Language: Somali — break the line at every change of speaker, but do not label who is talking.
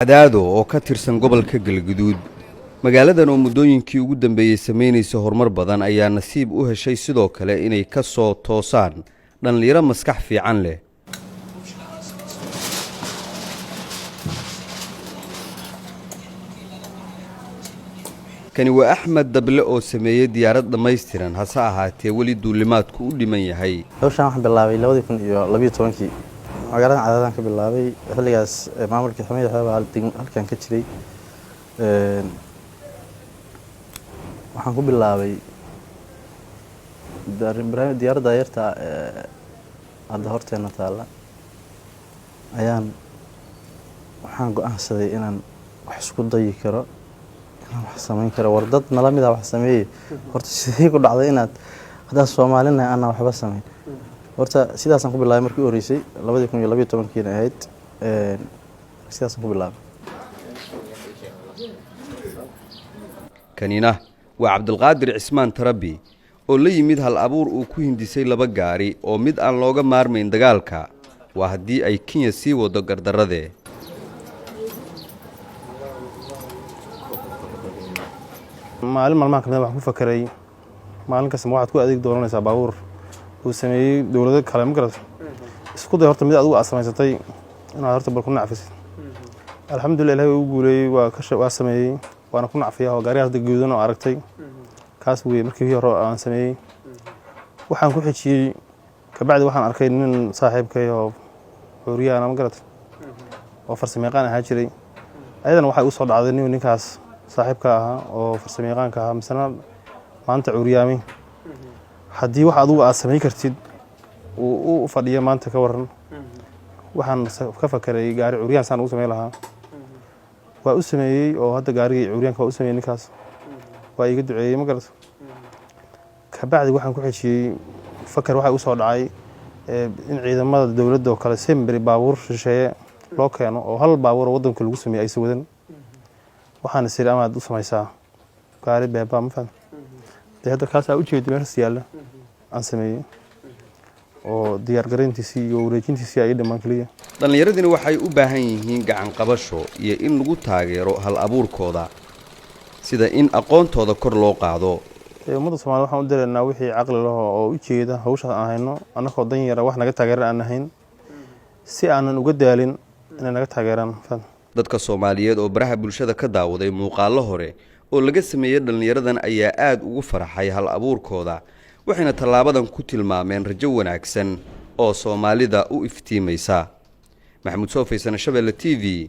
Cadaado oo ka tirsan gobolka Galgaduud magaaladan oo muddooyinkii ugu dambeeyay sameynaysa horumar badan ayaa nasiib u heshay sidoo kale inay ka soo toosaan dhalinyaro maskax fiican leh. kani waa Axmed Dable oo sameeyay diyaarad dhameystiran hase ahaatee wali duulimaadku u dhiman yahay.
hawshan waxaan bilaabay 2012 magaalada Cadaadaan ka bilaabay xilligaas maamulka xameed halkan ka jiray waxaan ku bilaabay diyaaradda yarta hadda horteena taala waxaan go'aansaday inaan wax isku dayi karo inaan wax samayn karo wardad nala mid ah wax sameeyay horta sidii ku dhacday inaad hadda Soomaalina aan waxba samayn horta sidaas aan ku bilaabay markii horeysay 2012 ahayd sidaas aan ku bilaabay
kanina waa Cabdulqaadir Cismaan Tarabi oo la yimid hal abuur uu ku hindisay laba gaari oo mid aan looga maarmayn dagaalka waa hadii ay Kenya sii wado gardarade
maalmaha kamid waxaan ku fakaray maalin kasta waxaad ku adeeg doonaysaa baabuur uu sameeyay dawladda kale ma garad isku day horta mid adigu asamaysatay inaad horta bal ku nacfisid alxamdulillah ilaahay uu guuleeyay waa sameeyay waana ku nacfiyaa oo gaarigaas guudan oo aragtay kaas weey markii hore aan sameeyay waxaan ku xijiyay ka bacdi waxaan arkay nin saaxiibkay oo xuriyana ma garad oo farsamayaqaan ahaa jiray ayadana waxa uu soo dhacday ninkaas saaxiibka ahaa oo farsamayaqaanka ahaa misna maanta xuriyaami haddii wax adigu aad samayn kartid uu fadhiyo maanta ka waran waxaan ka fakaray gaari xuriyaan saan u sameey lahaa waa u sameeyay oo hadda gaarigii xuriyaanka waa u sameeyay ninkaas waa iga duceeyay ma garad ka bacdi waxaan ku xijiyay fakar waxa uu soo dhacay in ciidamada dawladda oo kale sembri baabuur shisheeye loo keeno oo hal baabuur wadanka lagu sameeyay ay wadan waxaan isir amaad u samaysaa gaari beeba ma faham hadda kaas u jeedo meel siyaala aan sameeyay oo diyaar gareyntiisii iyo wareejintiisii ay dhamaan kaliya
dhalinyaradina waxay u baahan yihiin gacan qabasho iyo in lagu taageero hal abuurkooda sida in aqoontooda kor loo qaado
ummadda Soomaaliyeed waxaan u direynaa wixii caqli leh oo u jeeda hawsha aan hayno annagoo dan yar wax naga taageeran aan ahayn si aanan uga daalin inay naga taageeraan
dadka Soomaaliyeed oo baraha bulshada ka daawaday muuqaalo hore oo laga sameeyay dhalinyaradan ayaa aad ugu faraxay hal abuurkooda waxayna talaabadan ku tilmaameen rajo wanaagsan oo Soomaalida u iftiimaysa. Maxamuud Soofaysan, Shabeelle TV.